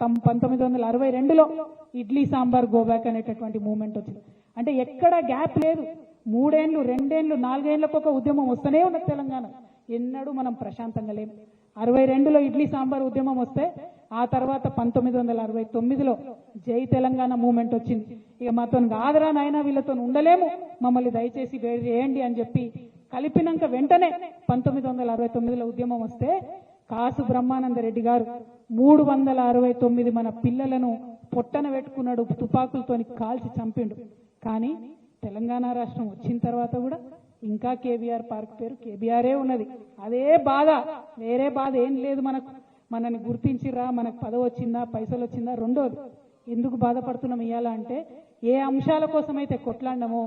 1962లో idli sambar go back అనేటటువంటి moment వచ్చింది. అంటే ఎక్కడ గ్యాప్ లేదు. 3 ఏళ్ళు 2 ఏళ్ళు 4 ఏళ్ళకు ఒక ఉద్యమం వస్తూనే ఉన్నది తెలంగాణ. ఎన్నడూ మనం ప్రశాంతంగా లేము. 62లో ఇడ్లీ సాంబార్ ఉద్యమం వస్తే ఆ తర్వాత 1969లో జై తెలంగాణ మూమెంట్ వచ్చింది. ఇక మాతో కాదరా నాయన, వీళ్ళతో ఉండలేము, మమ్మల్ని దయచేసి వేరు చేయండి అని చెప్పి కలిపినాక వెంటనే 1969లో ఉద్యమం వస్తే కాసు బ్రహ్మానందరెడ్డి గారు 369 మన పిల్లలను పొట్టన పెట్టుకున్నాడు, తుపాకులతోని కాల్చి చంపిండు. కానీ తెలంగాణ రాష్ట్రం వచ్చిన తర్వాత కూడా ఇంకా కేబీఆర్ పార్క్ పేరు కేబీఆరే ఉన్నది. అదే బాధ, వేరే బాధ ఏం లేదు మనకు. మనని గుర్తించిరా, మనకు పదవి వచ్చిందా, పైసలు వచ్చిందా, రెండోది. ఎందుకు బాధపడుతున్నాం ఇవాళ అంటే, ఏ అంశాల కోసమైతే కొట్లాడినామో,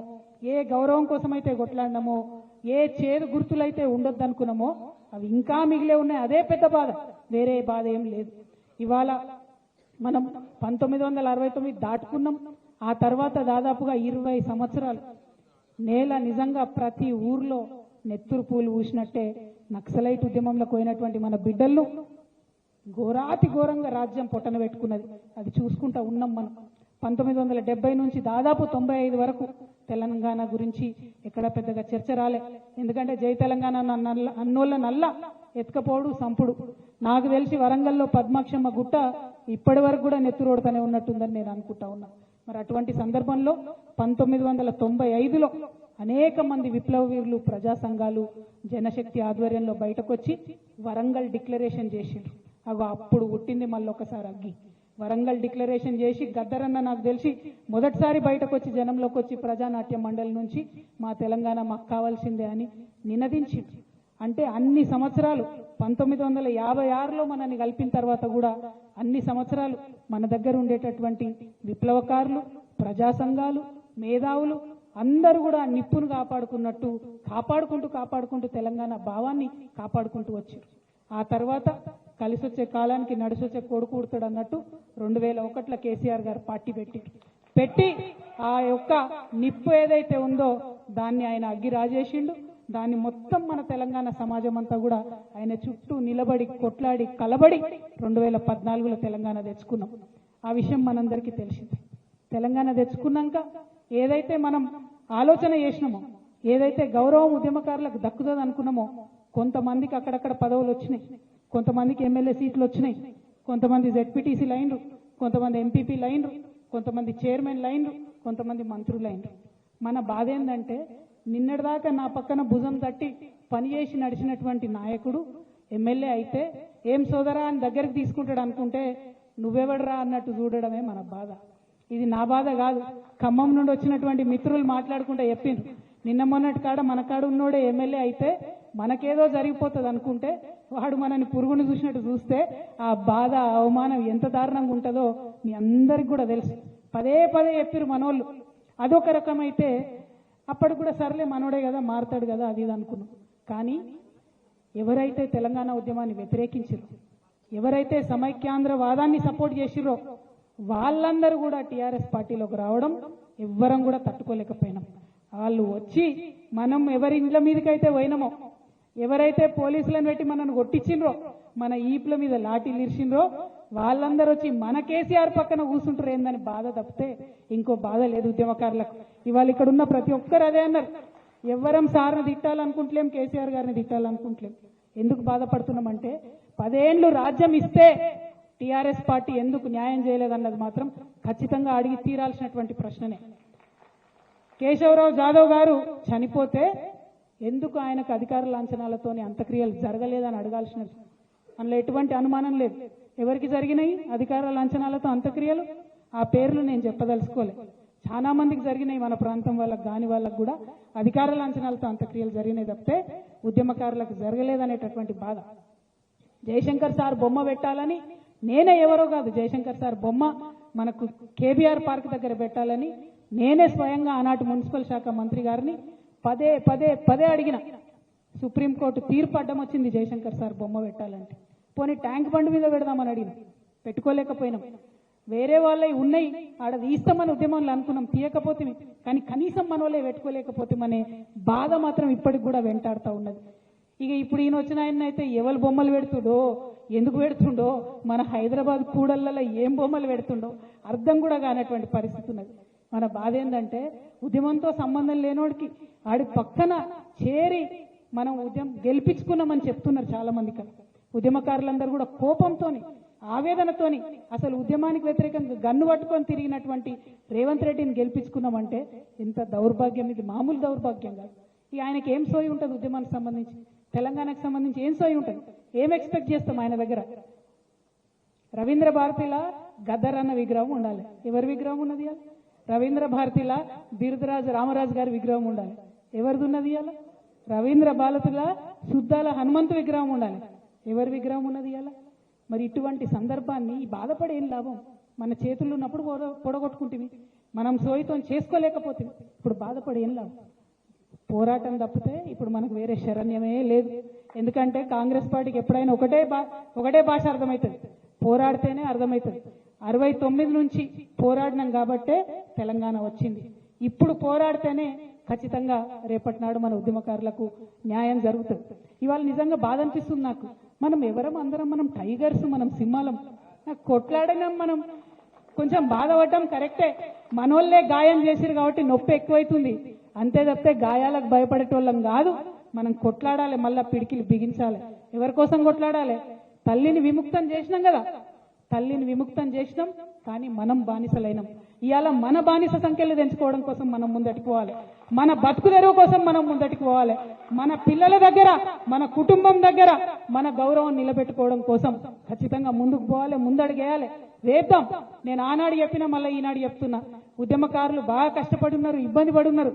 ఏ గౌరవం కోసమైతే కొట్లాడినామో, ఏ చేదు గుర్తులైతే ఉండొద్దు అనుకున్నామో అవి ఇంకా మిగిలే ఉన్నాయి. అదే పెద్ద బాధ, వేరే బాధ ఏం లేదు. ఇవాళ మనం 1969 దాటుకున్నాం. ఆ తర్వాత దాదాపుగా 20 సంవత్సరాలు నేల నిజంగా ప్రతి ఊర్లో నెత్తురు పూలు ఊసినట్టే నక్సలైట్ ఉద్యమంలో పోయినటువంటి మన బిడ్డలను ఘోరాతి ఘోరంగా రాజ్యం పొట్టన పెట్టుకున్నది. అది చూసుకుంటా ఉన్నాం మనం. 1970 నుంచి దాదాపు 95 వరకు తెలంగాణ గురించి ఎక్కడ పెద్దగా చర్చ రాలే. ఎందుకంటే జై తెలంగాణ అన్నోళ్ళ నల్ల ఎత్తుకపోడు సంపుడు. నాకు తెలిసి వరంగల్లో పద్మాక్షమ్మ గుట్ట ఇప్పటి వరకు కూడా నెత్తురోడుతూనే ఉన్నట్టుందని నేను అనుకుంటా ఉన్నా. మరి అటువంటి సందర్భంలో 1995లో అనేక మంది విప్లవ వీరులు, ప్రజా సంఘాలు, జనశక్తి ఆధ్వర్యంలో బయటకు వచ్చి వరంగల్ డిక్లరేషన్ చేసిండ్రు. అప్పుడు పుట్టింది మళ్ళొకసారి అగ్గి. వరంగల్ డిక్లరేషన్ చేసి గద్దరన్న నాకు తెలిసి మొదటిసారి బయటకు వచ్చి జనంలోకి వచ్చి ప్రజానాట్య మండలి నుంచి మా తెలంగాణ మాకు కావాల్సిందే అని నినదించి, అంటే అన్ని సంవత్సరాలు 1956లో మనల్ని కలిపిన తర్వాత కూడా అన్ని సంవత్సరాలు మన దగ్గర ఉండేటటువంటి విప్లవకారులు, ప్రజా సంఘాలు, మేధావులు అందరూ కూడా నిప్పును కాపాడుకున్నట్టు కాపాడుకుంటూ తెలంగాణ భావాన్ని కాపాడుకుంటూ వచ్చారు. ఆ తర్వాత కలిసొచ్చే కాలానికి నడిసొచ్చే కొడుకు పుడతాడు అన్నట్టు 2001లో కేసీఆర్ గారు పార్టీ పెట్టి ఆ యొక్క నిప్పు ఏదైతే ఉందో దాన్ని ఆయన అగ్గి రాజేసిండు. దాన్ని మొత్తం మన తెలంగాణ సమాజం అంతా కూడా ఆయన చుట్టూ నిలబడి కొట్లాడి కలబడి 2014లో తెలంగాణ తెచ్చుకున్నాం. ఆ విషయం మనందరికీ తెలిసింది. తెలంగాణ తెచ్చుకున్నాక ఏదైతే మనం ఆలోచన చేసినామో, ఏదైతే గౌరవం ఉద్యమకారులకు దక్కుతుంది అనుకున్నామో, కొంతమందికి అక్కడక్కడ పదవులు వచ్చినాయి, కొంతమందికి ఎమ్మెల్యే సీట్లు వచ్చినాయి, కొంతమంది జెడ్పీటీసీ లైన్లు, కొంతమంది ఎంపీపీ లైన్లు, కొంతమంది చైర్మన్ లైన్లు, కొంతమంది మంత్రులు లైన్లు. మన బాధ ఏంటంటే నిన్నటిదాకా నా పక్కన భుజం తట్టి పనిచేసి నడిచినటువంటి నాయకుడు ఎమ్మెల్యే అయితే ఏం సోదరా అని దగ్గరికి తీసుకుంటాడు అనుకుంటే నువ్వెవడరా అన్నట్టు చూడడమే మన బాధ. ఇది నా బాధ కాదు. ఖమ్మం నుండి వచ్చినటువంటి మిత్రులు మాట్లాడుకుంటే చెప్పిండ్రు, నిన్న మొన్నటి కాడ మన కాడ ఉన్నోడే ఎమ్మెల్యే అయితే మనకేదో జరిగిపోతుంది అనుకుంటే వాడు మనని పురుగును చూసినట్టు చూస్తే ఆ బాధ, అవమానం ఎంత దారుణంగా ఉంటుందో మీ అందరికి కూడా తెలుసు. పదే చెప్పిరు మనోళ్ళు. అదొక రకమైతే అప్పటికి కూడా సర్లే మనోడే కదా, మారుతాడు కదా, అది ఇది అనుకున్నాం. కానీ ఎవరైతే తెలంగాణ ఉద్యమాన్ని వ్యతిరేకించారో, ఎవరైతే సమైక్యాంధ్ర వాదాన్ని సపోర్ట్ చేసిరో వాళ్ళందరూ కూడా టీఆర్ఎస్ పార్టీలోకి రావడం ఎవ్వరం కూడా తట్టుకోలేకపోయినాం. వాళ్ళు వచ్చి మనం ఎవరి ఇండ్ల మీదకైతే పోయినామో, ఎవరైతే పోలీసులను పెట్టి మనను కొట్టించిండ్రో, మన ఈపుల మీద లాఠీలు ఇరిచిండ్రో వాళ్ళందరూ వచ్చి మన కేసీఆర్ పక్కన కూర్చుంటారు ఏందని బాధ తప్పితే ఇంకో బాధ లేదు ఉద్యమకారులకు. ఇవాళ ఇక్కడ ఉన్న ప్రతి ఒక్కరు అదే అన్నారు, ఎవ్వరం సార్ని తిట్టాలనుకుంటలేం, కేసీఆర్ గారిని తిట్టాలనుకుంటలేం. ఎందుకు బాధపడుతున్నామంటే 10 ఏళ్ళు రాజ్యం ఇస్తే టీఆర్ఎస్ పార్టీ ఎందుకు న్యాయం చేయలేదన్నది మాత్రం ఖచ్చితంగా అడిగి తీరాల్సినటువంటి ప్రశ్ననే. కేశవరావు జాదవ్ గారు చనిపోతే ఎందుకు ఆయనకు అధికార లాంఛనాలతోని అంత్యక్రియలు జరగలేదని అడగాల్సినది. అందులో ఎటువంటి అనుమానం లేదు. ఎవరికి జరిగినాయి అధికార లాంఛనాలతో అంత్యక్రియలు? ఆ పేర్లు నేను చెప్పదలుచుకోలే. చాలా మందికి జరిగినాయి, మన ప్రాంతం వాళ్ళకి కాని వాళ్ళకు కూడా అధికార లాంఛనాలతో అంత్యక్రియలు జరిగినాయి తప్పితే ఉద్యమకారులకు జరగలేదనేటటువంటి బాధ. జయశంకర్ సార్ బొమ్మ పెట్టాలని, నేనే ఎవరో కాదు, జయశంకర్ సార్ బొమ్మ మనకు కేబీఆర్ పార్క్ దగ్గర పెట్టాలని నేనే స్వయంగా ఆనాటి మున్సిపల్ శాఖ మంత్రి గారిని పదే అడిగిన. సుప్రీంకోర్టు తీర్పు అడ్డం వచ్చింది జయశంకర్ సార్ బొమ్మ పెట్టాలంటే. పోనీ ట్యాంక్ బండ్ మీద పెడదామని అడిగిన, పెట్టుకోలేకపోయినాం. వేరే వాళ్ళవి ఉన్నాయి ఆడ తీస్తామని ఉద్యమంలో అనుకున్నాం, తీయకపోతే. కానీ కనీసం మన వాళ్ళే పెట్టుకోలేకపోతే మనే బాధ మాత్రం ఇప్పటికి కూడా వెంటాడుతూ ఉన్నది. ఇక ఇప్పుడు ఈయన వచ్చిన ఆయన అయితే ఎవరు బొమ్మలు పెడుతుండో ఎందుకు పెడుతుండో మన హైదరాబాద్ కూడళ్లలో ఏం బొమ్మలు పెడుతుండో అర్థం కూడా కానటువంటి పరిస్థితి ఉన్నది. మన బాధ ఏంటంటే ఉద్యమంతో సంబంధం లేనోడికి ఆడి పక్కన చేరి మనం ఉద్యమం గెలిపించుకున్నామని చెప్తున్నారు చాలా మంది. ఉద్యమకారులందరూ కూడా కోపంతోని ఆవేదనతోని అసలు ఉద్యమానికి వ్యతిరేకంగా గన్ను పట్టుకొని తిరిగినటువంటి రేవంత్ రెడ్డిని గెలిపించుకున్నామంటే ఎంత దౌర్భాగ్యం, ఇది మామూలు దౌర్భాగ్యం కాదు. ఇక ఆయనకి ఏం సోయి ఉంటుంది ఉద్యమానికి సంబంధించి, తెలంగాణకు సంబంధించి ఏం సోయి ఉంటుంది, ఏం ఎక్స్పెక్ట్ చేస్తాం ఆయన దగ్గర? రవీంద్ర భారతిలా గద్దర్ అన్న విగ్రహం ఉండాలి. ఎవరి విగ్రహం ఉన్నది? రవీంద్ర భారతిలా బిరుదరాజు రామరాజు గారి విగ్రహం ఉండాలి. ఎవరిది ఉన్నది? అలా రవీంద్ర భారతిలా శుద్ధాల హనుమంతు విగ్రహం ఉండాలి. ఎవరి విగ్రహం ఉన్నది? అలా మరి ఇటువంటి సందర్భాన్ని బాధపడి ఏం లాభం? మన చేతుల్లో ఉన్నప్పుడు పొడగొట్టుకుంటుంది, మనం సోయితో చేసుకోలేకపోతే ఇప్పుడు బాధపడి ఏం లాభం? పోరాటం తప్పితే ఇప్పుడు మనకు వేరే శరణ్యమే లేదు. ఎందుకంటే కాంగ్రెస్ పార్టీకి ఎప్పుడైనా ఒకటే భాష అర్థమవుతుంది, పోరాడితేనే అర్థమవుతుంది. 69 నుంచి పోరాడినాం కాబట్టే తెలంగాణ వచ్చింది. ఇప్పుడు పోరాడితేనే ఖచ్చితంగా రేపటి నాడు మన ఉద్యమకారులకు న్యాయం జరుగుతుంది. ఇవాళ నిజంగా బాధ అనిపిస్తుంది నాకు. మనం ఎవరం అందరం మనం టైగర్స్, మనం సింహాలం. నాకు కొట్లాడినాం, మనం కొంచెం బాధపడ్డాం కరెక్టే. మనోళ్ళే గాయం చేసిరు కాబట్టి నొప్పి ఎక్కువైతుంది, అంతే తప్పితే గాయాలకు భయపడేటోళ్ళం కాదు. మనం కొట్లాడాలి, మళ్ళా పిడికిలు బిగించాలి. ఎవరి కోసం కొట్లాడాలి? తల్లిని విముక్తం చేసినాం కదా, తల్లిని విముక్తం చేసినాం, కానీ మనం బానిసలైనాం. ఇవాళ మన బానిస సంఖ్యలు తెంచుకోవడం కోసం మనం ముందటికి పోవాలి, మన బతుకు తెరువు కోసం మనం ముందటికి పోవాలి, మన పిల్లల దగ్గర, మన కుటుంబం దగ్గర మన గౌరవం నిలబెట్టుకోవడం కోసం ఖచ్చితంగా ముందుకు పోవాలి, ముందడుగేయాలి, వేద్దాం. నేను ఆనాడు చెప్పినా మళ్ళీ ఈనాడు చెప్తున్నా, ఉద్యమకారులు బాగా కష్టపడి ఉన్నారు, ఇబ్బంది పడి ఉన్నారు.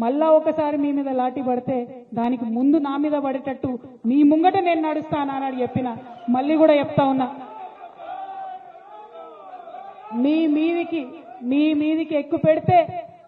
మళ్ళా ఒకసారి మీ మీద లాఠీ పడితే దానికి ముందు నా మీద పడేటట్టు మీ ముంగట నేను నడుస్తాను ఆనాడు చెప్పిన, మళ్ళీ కూడా చెప్తా ఉన్నా. మీ మీదికి ఎక్కువ పెడితే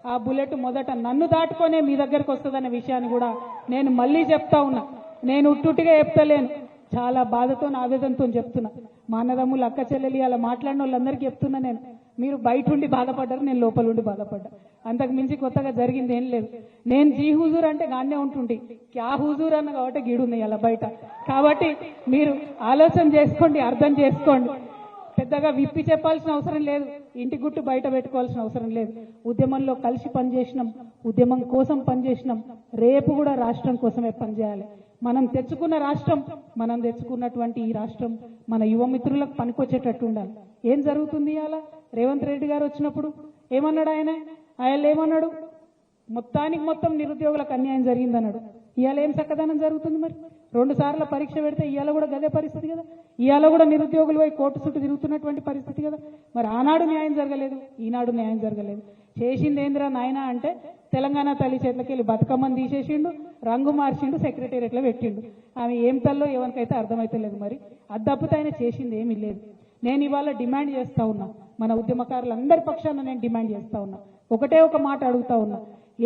ఆ బుల్లెట్ మొదట నన్ను దాటుకొనే మీ దగ్గరకు వస్తుందనే విషయాన్ని కూడా నేను మళ్ళీ చెప్తా ఉన్నా. నేను ఉట్టుటిగా చెప్తలేను, చాలా బాధతో ఆవేదనతో చెప్తున్నా. మా అన్నదమ్ములు అక్క చెల్లెలు అలా మాట్లాడిన వాళ్ళందరికీ చెప్తున్నా నేను. మీరు బయట ఉండి బాధపడ్డారు, నేను లోపల ఉండి బాధపడ్డా. అంతకు మించి కొత్తగా జరిగింది ఏం లేదు. నేను జీ హుజూర్ అంటే గానే ఉంటుండి, క్యా హుజూర్ అన్న కాబట్టి గీడున్నాయి అలా బయట. కాబట్టి మీరు ఆలోచన చేసుకోండి, అర్థం చేసుకోండి. పెద్దగా విప్పి చెప్పాల్సిన అవసరం లేదు, ఇంటి గుట్టు బయట పెట్టుకోవాల్సిన అవసరం లేదు. ఉద్యమంలో కలిసి పనిచేసినాం, ఉద్యమం కోసం పనిచేసినాం, రేపు కూడా రాష్ట్రం కోసమే పనిచేయాలి. మనం తెచ్చుకున్న రాష్ట్రం, మనం తెచ్చుకున్నటువంటి ఈ రాష్ట్రం మన యువ మిత్రులకు పనికొచ్చేటట్టు ఉండాలి. ఏం జరుగుతుంది అలా? రేవంత్ రెడ్డి గారు వచ్చినప్పుడు ఏమన్నాడు ఆయన ఏమన్నాడు? మొత్తానికి మొత్తం నిరుద్యోగులకు అన్యాయం జరిగిందన్నాడు. ఇవాళ ఏం చక్కదనం జరుగుతుంది? మరి 2 సార్లు పరీక్ష పెడితే ఇవాళ కూడా గదే పరిస్థితి కదా. ఇవాళ కూడా నిరుద్యోగులు పోయి కోర్టు చుట్టూ తిరుగుతున్నటువంటి పరిస్థితి కదా. మరి ఆనాడు న్యాయం జరగలేదు, ఈనాడు న్యాయం జరగలేదు. చేసింది ఏందిరా నాయన అంటే తెలంగాణ తల్లి చేతులకి వెళ్ళి బతుకమ్మని తీసేసిండు, రంగు మార్చిండు, సెక్రటేరియట్లో పెట్టిండు. ఆమె ఏం తల్లో ఎవరికైతే అర్థమైతలేదు. మరి అది తప్పితే ఆయన చేసింది ఏమీ లేదు. నేను ఇవాళ డిమాండ్ చేస్తా ఉన్నా, మన ఉద్యమకారులందరి పక్షాన నేను డిమాండ్ చేస్తా ఉన్నా, ఒకటే ఒక మాట అడుగుతా ఉన్నా.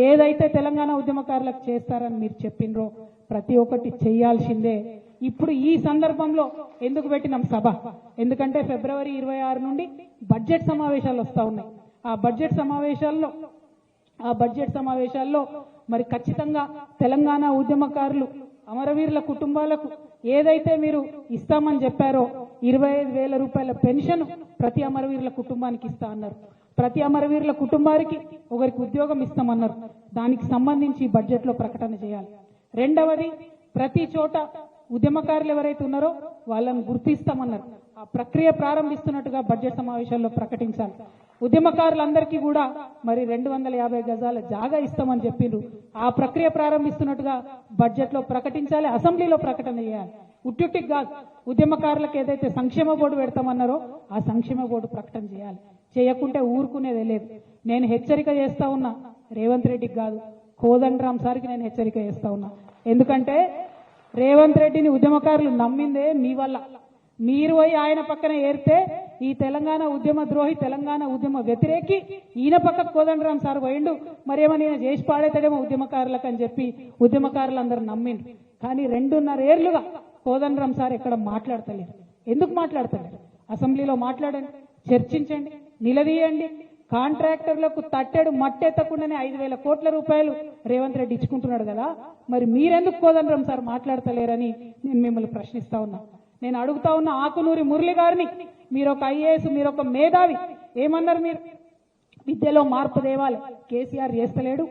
ఏదైతే తెలంగాణ ఉద్యమకారులకు చేస్తారని మీరు చెప్పినరో ప్రతి ఒక్కటి చేయాల్సిందే. ఇప్పుడు ఈ సందర్భంలో ఎందుకు పెట్టినాం సభ? ఎందుకంటే ఫిబ్రవరి 26 నుండి బడ్జెట్ సమావేశాలు వస్తా ఉన్నాయి. ఆ బడ్జెట్ సమావేశాల్లో మరి ఖచ్చితంగా తెలంగాణ ఉద్యమకారులు అమరవీరుల కుటుంబాలకు ఏదైతే మీరు ఇస్తామని చెప్పారో 25,000 రూపాయల పెన్షన్ ప్రతి అమరవీరుల కుటుంబానికి ఇస్తా అన్నారు. ప్రతి అమరవీరుల కుటుంబానికి ఒకరికి ఉద్యోగం ఇస్తామన్నారు. దానికి సంబంధించి బడ్జెట్లో ప్రకటన చేయాలి. రెండవది, ప్రతి చోట ఉద్యమకారులు ఎవరైతే ఉన్నారో వాళ్ళని గుర్తిస్తామన్నారు. ఆ ప్రక్రియ ప్రారంభిస్తున్నట్టుగా బడ్జెట్ సమావేశాల్లో ప్రకటించాలి. ఉద్యమకారులందరికీ కూడా మరి 250 గజాల జాగా ఇస్తామని చెప్పిండ్రు. ఆ ప్రక్రియ ప్రారంభిస్తున్నట్టుగా బడ్జెట్లో ప్రకటించాలి, అసెంబ్లీలో ప్రకటన చేయాలి. ఉట్టికి కాదు, ఉద్యమకారులకు ఏదైతే సంక్షేమ బోర్డు పెడతామన్నారో ఆ సంక్షేమ బోర్డు ప్రకటన చేయాలి. చేయకుంటే ఊరుకునేదే లేదు. నేను హెచ్చరిక చేస్తా ఉన్నా, రేవంత్ రెడ్డికి కాదు, కోదండరాం సార్కి నేను హెచ్చరిక చేస్తా ఉన్నా. ఎందుకంటే రేవంత్ రెడ్డిని ఉద్యమకారులు నమ్మిందే మీ వల్ల. మీరు పోయి ఆయన పక్కన ఏరితే ఈ తెలంగాణ ఉద్యమ ద్రోహి, తెలంగాణ ఉద్యమ వ్యతిరేకి ఈయన పక్కకు కోదండరాం సార్ పోయిండు, మరేమని ఈయన చేసి పాడేతాడేమో ఉద్యమకారులకు అని చెప్పి ఉద్యమకారులందరూ నమ్మిండు. కానీ 2.5 ఏళ్లుగా కోదండరాం సార్ ఎక్కడ మాట్లాడతలేరు. ఎందుకు మాట్లాడతలేరు? అసెంబ్లీలో మాట్లాడండి, చర్చించండి, నిలదీయండి, కాంట్రాక్టర్లకు తట్టెడు మట్టెత్తకుండానే 5,000 కోట్ల రూపాయలు రేవంత్ రెడ్డి ఇచ్చుకుంటున్నాడు కదా, మరి మీరెందుకు కోదండరాం సార్ మాట్లాడతలేరని నేను మిమ్మల్ని ప్రశ్నిస్తా ఉన్నా. నేను అడుగుతా ఉన్న ఆకునూరి మురళి గారిని, మీరొక ఐఏఎస్, మీరొక మేధావి, ఏమన్నారు మీరు? విద్యలో మార్పు తేవాలి, కేసీఆర్ చేస్తలేడు,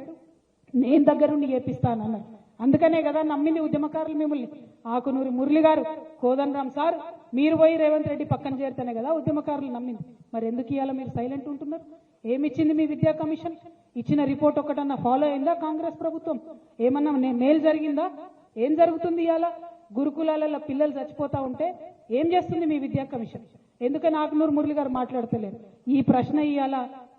నేను దగ్గరుండి చేపిస్తానన్నారు. అందుకనే కదా నమ్మింది ఉద్యమకారులు మిమ్మల్ని. ఆకునూరి మురళి గారు, కోదండరాం సార్, మీరు పోయి రేవంత్ రెడ్డి పక్కన చేరితేనే కదా ఉద్యమకారులు నమ్మింది. మరి ఎందుకు ఇవాళ మీరు సైలెంట్ ఉంటున్నారు? ఏమిచ్చింది మీ విద్యా కమిషన్? ఇచ్చిన రిపోర్ట్ ఒకటన్నా ఫాలో అయిందా కాంగ్రెస్ ప్రభుత్వం? ఏమన్నా మేలు జరిగిందా? ఏం జరుగుతుంది ఇవాళ? గురుకులాలలో పిల్లలు చచ్చిపోతా ఉంటే ఏం చేస్తుంది మీ విద్యా కమిషన్? ఎందుకని ఆకునూరు మురళి గారు మాట్లాడతలేరు? ఈ ప్రశ్న ఇవాళ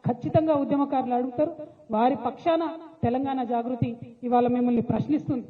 ఖచ్చితంగా ఉద్యమకారులు అడుగుతారు. వారి పక్షాన తెలంగాణ జాగృతి ఇవాళ మిమ్మల్ని ప్రశ్నిస్తుంది.